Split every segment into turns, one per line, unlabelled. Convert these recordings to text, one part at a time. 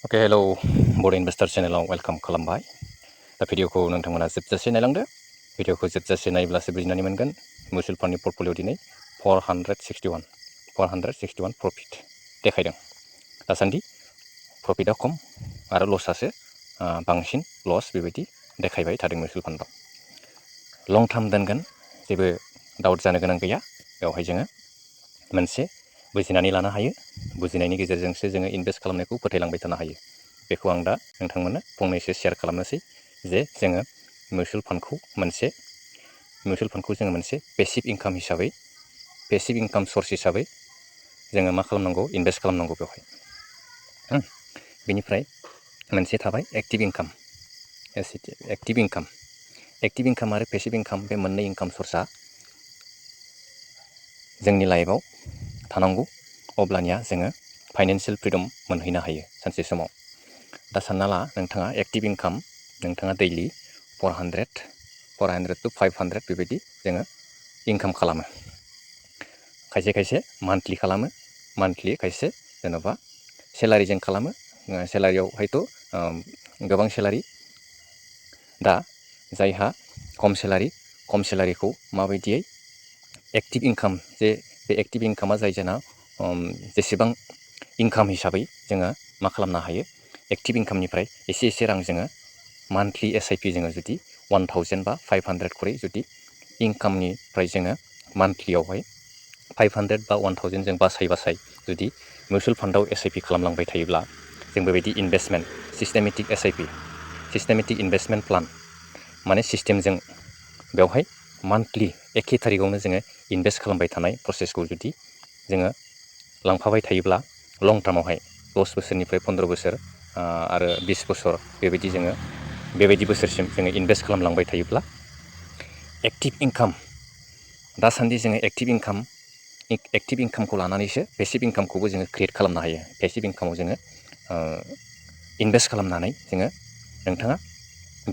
Okay hello बड investor चेनेलाव welcome खालामबाय। दा भिडिअखौ नोंथांमोना जोबजासे नायलांदो। भिडिअखौ जोबजासे नायोब्लासो बुजिनानै मोनगोन मिउचुवेल फान्डनि पर्टफलिअ दिनै 461 प्रफिट देखायदों। दासान्दि प्रफिटआ खम आरो लसआसो बांसिन लस बेबायदि देखायबाय थादों मिउचुवेल फान्डआव। लं टार्म दोनगोन जेबो डाउट जानो गोनां गैया। बेवहाय जोङो मोनसे बुजिनानै लानो हायो। बुजिनायनि गेजेरजोंसो जोङो इनभेस्ट खालामनायखौ फोथायलांबाय थानो हायो। बेखौ आं दा नोंथांमोननो फंनैसो शेयार खालामनोसै जे जोङो मिउचुवेल फान्डखौ जोङो मोनसे पेसिभ इनकाम हिसाबै पेसिभ इनकाम सर्स हिसाबै जोङो मा खालामनांगौ इनभेस्ट खालामनांगौ बेवहाय। बेनिफ्राय मोनसे थाबाय एक्टिभ इनकाम आरो पेसिभ इनकाम बे मोननै इनकाम सर्सआ जोंनि लाइफआव थानांगौ। अब्लानिया जोङो फाइनान्सियेल फ्रिडम मोनहैनो हायो सानसे समाव। दा सानना ला नोंथाङा एक्टिभ इनकाम नोंथाङा दैलि 400 to 500 बेबायदि जोङो इनकाम खालामो। खायसे मान्थलि खालामो, खायसे जेन'बा सेलारिजों खालामो। सेलारियाव हयथ' गोबां सेलारि। दा जायहा खम सेलारिखौ माबायदियै एक्टिभ इनकाम जे बे एक्टिभ इनकामा जाय जोंना जेसेबां इनकाम हिसाबै जोङो मा खालामनो हायो एक्टिभ इनकामनिफ्राय एसे रां जोङो मान्थलि SIP जोङो जुदि 1000 बा 500 खरै जुदि इनकामनिफ्राय जोङो मान्थलियावहाय 500 बा 1000 जों बासाय जुदि मिउचुवेल फान्डआव SIP खालामलांबाय थायोब्ला जों बेबायदि investment systematic SIP systematic investment plan माने सिस्टेमजों बेवहाय मान्थलि एखे थारिखआवनो जोङो इनभेस्ट खालामबाय थानाय प्रसेसखौ जुदि जोङो लांफाबाय थायोब्ला लं टार्मावहाय 10 बोसोरनिफ्राय 15 बोसोर आरो 20 बोसोर बेबायदि बोसोरसिम जोङो इनभेस्ट खालामलांबाय थायोब्ला एक्टिभ इनकाम दासान्दि जोङो एक्टिभ इनकामखौ लानानैसो पेसिभ इनकामखौबो जोङो क्रिएट खालामनो हायो। पेसिभ इनकामाव जोङो इनभेस्ट खालामनानै नोंथाङा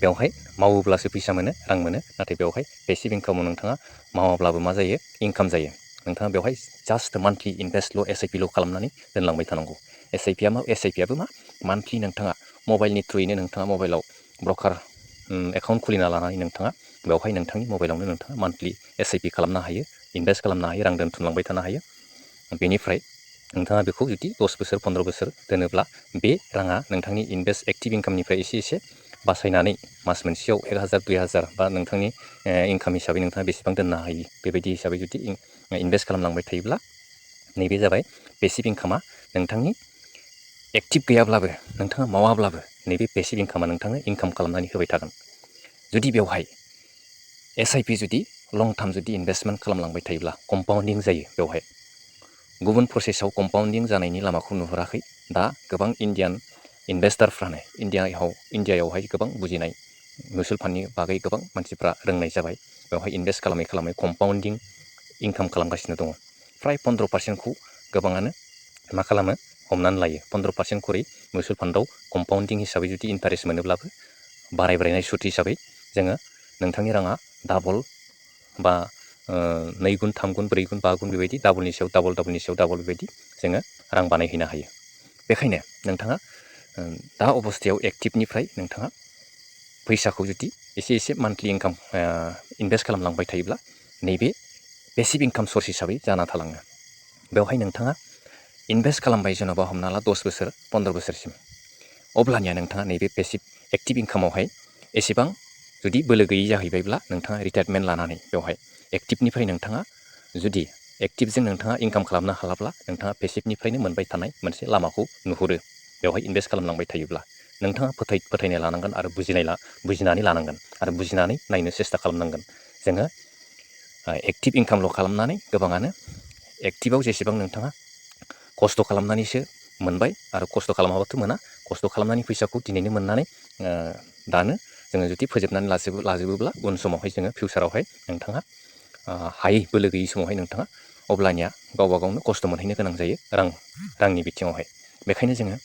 बेवहाय मावोब्लासो फैसा मोनो, रां मोनो। नाथाय बेवहाय पेसिभ इनकामाव नोंथाङा मावाब्लाबो मा जायो इनकाम जायो। नोंथाङा बेवहाय जास्ट मान्थलि इनभेस्टल' SIPल' खालामनानै दोनलांबाय थानांगौ। SIPआबो मा मान्थलि नोंथाङा मबाइलनि थ्रुयैनो नोंथाङा मबाइलाव ब्रकार एकाउन्ट खुलिना लानानै नोंथाङा बेवहाय नोंथांनि मबाइलावनो नोंथाङा मान्थलि SIP खालामनो हायो, इनभेस्ट खालामनो हायो, रां दोनथुमलांबाय थानो हायो। बेनिफ्राय नोंथाङा बेखौ जुदि 10 बोसोर 15 बोसोर दोनोब्ला बे राङा नोंथांनि एक्टिभ इनकामनिफ्राय एसे बासायनानै मास मोनसेयाव 1000 2000 बा नोंथांनि इनकाम हिसाबै नोंथाङा बेसेबां दोननो हायो बेबायदि हिसाबै जुदि इनभेस्ट खालामलांबाय थायोब्ला नैबे जाबाय पेसिभ इनकामा नोंथांनि एक्टिभ गैयाब्लाबो नोंथाङा मावाब्लाबो नैबे पेसिभ इनकामा नोंथांनो इनकाम खालामनानै होबाय थागोन। जुदि बेवहाय SIP जुदि लं टार्म जुदि इनभेस्टमेन्ट खालामलांबाय थायोब्ला कम्पाउन्डिं जायो। बेवहाय गुबुन प्रसेसआव कम्पाउन्डिं जानायनि लामाखौ नुहुराखै। दा गोबां इन्डियान इनभेस्टारफ्रानो इन्डियायावहाय गोबां बुजिनाय मिउचुवेल फान्डनि बागै गोबां मानसिफ्रा रोंनाय जाबाय। बेवहाय इनभेस्ट खालामै कम्पाउन्डिं इनकाम खालामगासिनो दङ। फ्राय 15%खौ गोबाङानो मा खालामो हमनानै लायो। 15% खरै मिउचुवेल फान्डआव कम्पाउन्डिं हिसाबै जुदि इन्टारेस्ट मोनोब्लाबो बारायनाय सुद हिसाबै जोङो नोंथांनि राङा डाबल बा 2 गुन 3 गुन 4 गुन 5 गुन बेबायदि डाबलनि सायाव डाबल बेबायदि जोङो रां बानायहैनो हायो। बेखायनो नोंथाङा दा अबस्थायाव एक्टिभनिफ्राय नोंथाङा फैसाखौ जुदि एसे मान्थलि इनकाम इनभेस्ट खालामलांबाय थायोब्ला नैबे पेसिभ इनकाम सर्स हिसाबै जाना थालाङो। बेवहाय नोंथाङा इनभेस्ट खालामबाय जेन'बा हमना ला 10 बोसोर 15 बोसोरसिम। अब्लानिया नोंथाङा नैबे एक्टिभ इनकामावहाय एसेबां जुदि बोलो गैयै जाहैबायब्ला नोंथाङा रिटायारमेन्ट लानानै बेवहाय एक्टिभनिफ्राय नोंथाङा जुदि एक्टिभजों नोंथाङा इनकाम खालामनो हालाब्ला नोंथाङा पेसिभनिफ्रायनो मोनबाय थानाय मोनसे लामाखौ नुहुरो। बेवहाय इनभेस्ट खालामलांबाय थायोब्ला नोंथाङा फोथायनाय लानांगोन आरो बुजिनानै लानांगोन आरो बुजिनानै नायनो सेस्था खालामनांगोन। जोङो एक्टिभ इनकामल' खालामनानै गोबाङानो एक्टिभआव जेसेबां नोंथाङा खस्थ' खालामनानैसो मोनबाय आरो खस्थ' खालामाबाथ' मोना। खस्थ' खालामनानै फैसाखौ दिनैनो मोननानै दानो जोङो जुदि फोजोबनानै लाजोबोब्ला उन समावहाय जोङो फिउचारावहाय नोंथाङा हायै बोलो गैयै समावहाय नोंथाङा अब्लानिया गावबा गावनो खस्थ' मोनहैनो गोनां जायो रांनि बिथिङावहाय। बेखायनो जोङो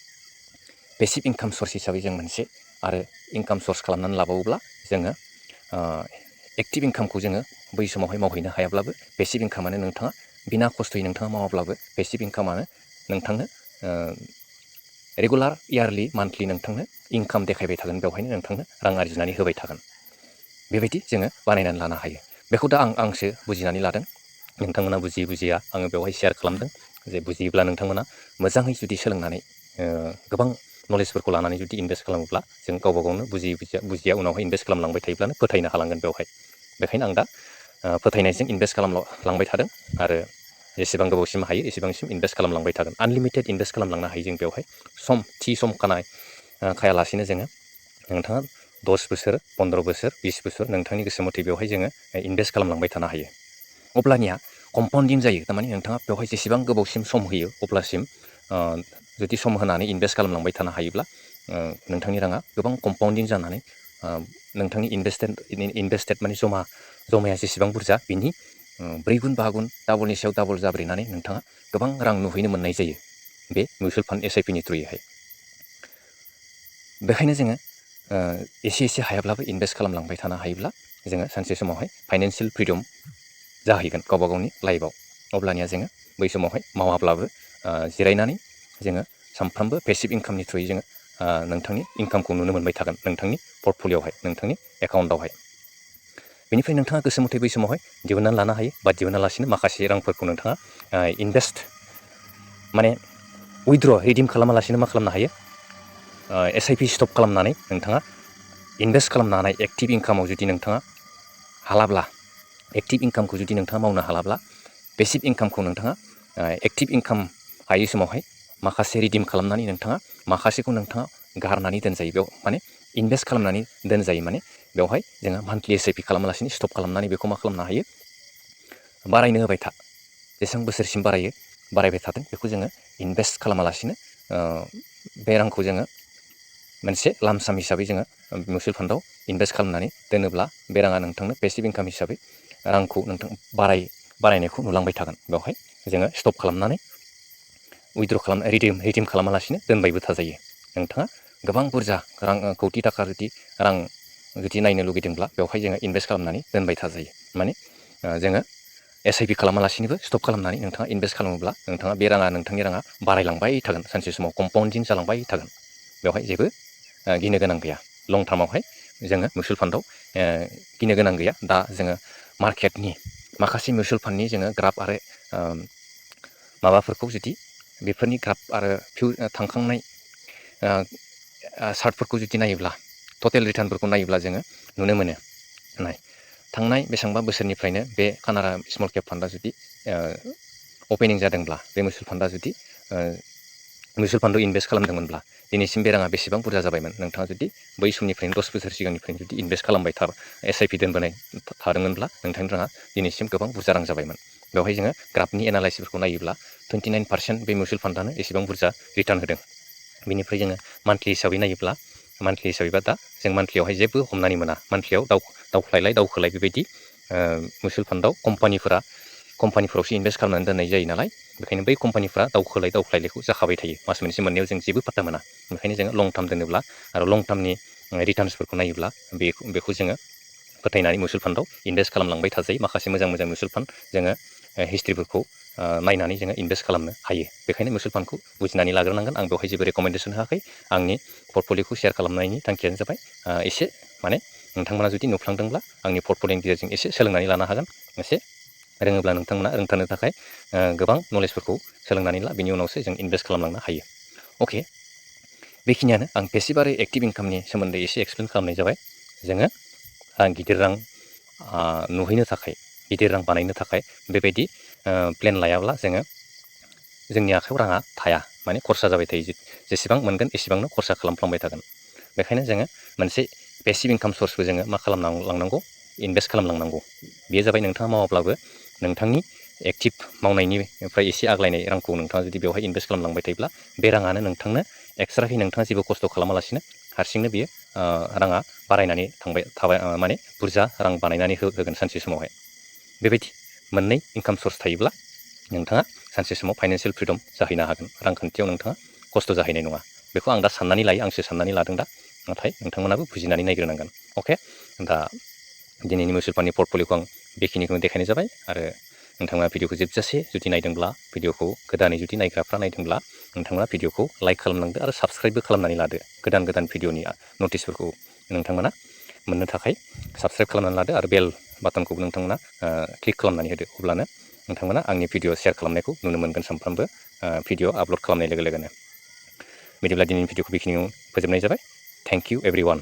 पेसिभ इनकाम सर्स हिसाबै जों मोनसे आरो इनकाम सर्स खालामनानै लाबावोब्ला जोङो एक्टिभ इनकामखौ जोङो बै समावहाय मावहैनो हायाब्लाबो पेसिभ इनकामानो नोंथाङा बिना खस्थ'यै नोंथाङा मावाब्लाबो पेसिभ इनकामानो नोंथांनो रेगुलार इयारलि मान्थलि नोंथांनो इनकाम देखायबाय थागोन, बेवहायनो नोंथांनो रां आरजिनानै होबाय थागोन। बेबायदि जोङो बानायनानै लानो हायो। बेखौ दा आंसो बुजिनानै लादों। नोंथांमोना बुजिया आङो बेवहाय शेयार खालामदों। जे बुजियोब्ला नोंथांमोना मोजाङै जुदि सोलोंनानै गोबां नलेजफोरखौ लानानै जुदि इनभेस्ट खालामोब्ला जों गावबा गावनो बुजिया उनावहाय इनभेस्ट खालामलांबाय थायोब्लानो फोथायनो हालांगोन बेवहाय। बेखायनो आं दा फोथायनायजों इनभेस्ट खालामलांबाय थादों आरो जेसेबां गोबावसिम हायो एसेबांसिम इनभेस्ट खालामलांबाय थागोन। आनलिमिटेड इनभेस्ट खालामलांनो हायो जों बेवहाय। सम खायालासेनो जोङो नोंथाङा 10 बोसोर, 15 बोसोर, 20 बोसोर नोंथांनि गोसो मथे बेवहाय जोङो इनभेस्ट खालामलांबाय थानो हायो। अब्लानिया कम्पाउन्डिं जायो। थारमाने नोंथाङा बेवहाय जेसेबां गोबावसिम सम होयो अब्लासिम जुदि सम होनानै इनभेस्ट खालामलांबाय थानो हायोब्ला नोंथांनि राङा गोबां कम्पाउन्डिं जानानै नोंथांनि इनभेस्टेड माने जमाया जेसेबां बुरजा बिनि 4 गुन 5 गुन डाबलनि सायाव डाबल जाब्रेनानै नोंथाङा गोबां रां नुहैनो मोननाय जायो बे मिउचुवेल फान्ड SIPनि थ्रुयैहाय। बेखायनो जोङो एसे हायाब्लाबो इनभेस्ट खालामलांबाय थानो हायोब्ला जोङो सानसे समावहाय फाइनान्सियेल फ्रिदम जाहैगोन गावबा गावनि लाइफआव। अब्लानिया जोङो बै समावहाय मावाब्लाबो जिरायनानै जोङो सानफ्रामबो पेसिभ इनकामनि थ्रुयै जोङो नोंथांनि इनकामखौ नुनो मोनबाय थागोन नोंथांनि पर्टफलिय'आवहाय, नोंथांनि एकाउन्टआवहाय। बेनिफ्राय नोंथाङा गोसो मथे बै समावहाय दिहुननानै लानो हायो, बा दिहुनालासिनो माखासे रांफोरखौ नोंथाङा इनभेस्ट माने उइद्र' रिडिम खालामालासिनो मा खालामनो हायो, SIP स्टप खालामनानै नोंथाङा इनभेस्ट खालामनो हानाय एक्टिभ इनकामाव जुदि नोंथाङा हालाब्ला, एक्टिभ इनकामखौ जुदि नोंथाङा मावनो हालाब्ला पेसिभ इनकामखौ नोंथाङा एक्टिभ इनकाम हायै समावहाय माखासे रिडिम खालामनानै नोंथाङा माखासेखौ नोंथाङा गारनानै दोनजायो। बेयाव माने इनभेस्ट खालामनानै दोनजायो। माने बेवहाय जोङो मान्थलि SIP खालामालासिनो स्टप खालामनानै बेखौ मा खालामनो हायो, बारायनो होबाय था। जेसेबां बोसोरसिम बारायबाय थादों बेखौ जोङो इनभेस्ट खालामालासिनो बे रांखौ जोङो मोनसे लामसाम हिसाबै जोङो मिउचुवेल फान्डआव इनभेस्ट खालामनानै दोनोब्ला बे राङा नोंथांनो पेसिभ इनकाम हिसाबै रांखौ नोंथां बारायनायखौ नुलांबाय थागोन। बेवहाय जोङो स्टप खालामनानै उइद्र' रिडिम खालामालासिनो दोनबायबो थाजायो। नोंथाङा गोबां बुरजा कौटि थाखा जुदि नायनो लुगैदोंब्ला बेवहाय जोङो इनभेस्ट खालामनानै दोनबाय थाजायो। माने जोङो SIP खालामालासिनोबो स्टप खालामनानै नोंथाङा इनभेस्ट खालामोब्ला नोंथांनि राङा बारायलांबाय थागोन। सानसे समाव कम्पाउन्डिं जालांबाय थागोन। बेवहाय जेबो गिनो गोनां गैया। लं टार्मावहाय जोङो मिउचुवेल फान्डआव गिनो गोनां गैया। दा जोङो मार्केटनि माखासे मिउचुवेल फान्डनि जोङो ग्राफ आरो माबाफोरखौ जुदि बेफोरनि ग्राफ आरो थांखांनाय चार्टफोरखौ जुदि नायोब्ला, टटेल रिटार्नफोरखौ नायोब्ला जोङो नुनो मोनो, थांनाय बेसेबांबा बोसोरनिफ्रायनो बे कानाडा स्मल केप फान्डआ जुदि अपेनिं जादोंब्ला, बे मिउचुवेल फान्डआ जुदि मिउचुवेल फान्डआव इनभेस्ट खालामदोंमोनब्ला दिनैसिम बे राङा बेसेबां बुरजा जाबायमोन। नोंथाङा जुदि बै समनिफ्रायनो 10 बोसोर सिगांनिफ्रायनो जुदि इनभेस्ट खालामबाय SIP दोनबोनाय थादोंमोनब्ला नोंथांनि राङा दिनैसिम गोबां बुरजा रां जाबायमोन। बेवहाय जोङो ग्राफनि एनालाइसिसफोरखौ नायोब्ला 29% बे मिउचुवेल फान्डआनो एसेबां बुरजा रिटार्न होदों। बिनिफ्राय जोङो मान्थलि हिसाबै नायोब्ला, दा जों मान्थलियावहाय जेबो हमनानै मोना। मान्थलियाव दावखोलाय बेबायदि मिउचुवेल फान्डआव कम्पानिफोरावसो इनभेस्ट खालामनानै दोननाय जायो नालाय, बेखायनो बै कम्पानिफ्रा दावखोलायखौ जाखाबाय थायो। मास मोनसे मोननैयाव जों जेबो पात्ता मोना। बेखायनो जोङो लं टार्म दोनोब्ला आरो लं टार्मनि रिटार्न्सफोरखौ नायोब्ला बेखौ जोङो फोथायनानै मिउचुवेल फान्डआव इनभेस्ट खालामलांबाय थाजायो। माखासे मोजां मिउचुवेल फान्ड जोङो हिस्ट्रिफोरखौ नायनानै जोङो इनभेस्ट खालामनो हायो। बेखायनो मिउचुवेल फान्डखौ बुजिनानै लाग्रोनांगोन। आं बेवहाय जेबो रेकमेन्डेसन होआखै। आंनि पर्टफलिय'खौ शेयार खालामनायनि थांखियानो जाबाय एसे माने नोंथांमोना जुदि नुफ्लांदोंब्ला आंनि पर्टफलिय'नि गेजेरजों एसे सोलोंनानै लानो हागोन। एसे रोङोब्ला नोंथांमोना रोंथारनो थाखाय गोबां नलेजफोरखौ सोलोंनानै बिनि उनावसो जों इनभेस्ट खालामलांनो हायो। अके, बेखिनियानो आं पेसिभ आरो एक्टिभ इनकामनि सोमोन्दै एसे एक्सप्लेन खालामनाय जाबाय। जोङो गिदिर रां नुहैनो थाखाय, गिदिर रां बानायनो थाखाय बेबायदि प्लेन लायाब्ला जोंनि आखायाव राङा थाया, माने खरसा जाबाय थायो। जेसेबां मोनगोन एसेबांनो खरसा खालामफ्लांबाय थागोन। बेखायनो जोङो मोनसे पेसिभ इनकाम सर्सबो जोङो मा खालामलांनांगौ, इनभेस्ट खालामलांनांगौ। बेयो जाबाय नोंथाङा मावाब्लाबो नोंथांनि एक्टिभ मावनायनिफ्राय एसे आग्लायनाय रांखौ नोंथाङा जुदि बेवहाय इनभेस्ट खालामलांबाय थायोब्ला बे राङानो नोंथांनो एक्सट्राहै नोंथाङा जेबो खस्थ' खालामालासिनो हारसिंनो बियो राङा बारायनानै थाबाय माने बुरजा रां बानायनानै होगोन सानसे समावहाय। बेबायदि मोननै इनकाम सर्स थायोब्ला नोंथाङा सानसे समाव फाइनान्सियेल फ्रिदम जाहैनो हागोन। रांखान्थियाव नोंथाङा खस्थ' जाहैनाय नङा। बेखौ आं दा साननानै लायो, आंसो साननानै लादों दा। नाथाय नोंथांमोनाबो बुजिनानै नायग्रोनांगोन। अके, दा दिनैनि मिउचुवेल फान्डनि पर्टफलिय'खौ आं बेखिनिखौनो देखायनाय जाबाय। आरो नोंथाङा भिडिअखौ जोबजासे जुदि नायदोंब्ला भिडिअखौ गोदानै जुदि नायग्राफ्रा नायदोंब्ला नोंथाङा भिडिअखौ लाइक खालामनांदो आरो साबस्क्राइबबो खालामनानै लादो। गोदान गोदान भिडिअनि नटिसफोरखौ नोंथांमोना मोननो थाखाय साबस्क्राइब खालामनानै लादो आरो बेल बाटनखौबो नोंथांमोना क्लिक खालामनानै होदो। अब्लानो नोंथांमोना आंनि भिडिअ शेयार खालामनायखौ नुनो मोनगोन सानफ्रामबो भिडिअ आपल'ड खालामनाय लोगो लोगोनो। बिदिब्ला दिनैनि भिडिअखौ बेखिनियाव फोजोबनाय जाबाय। Thank you everyone.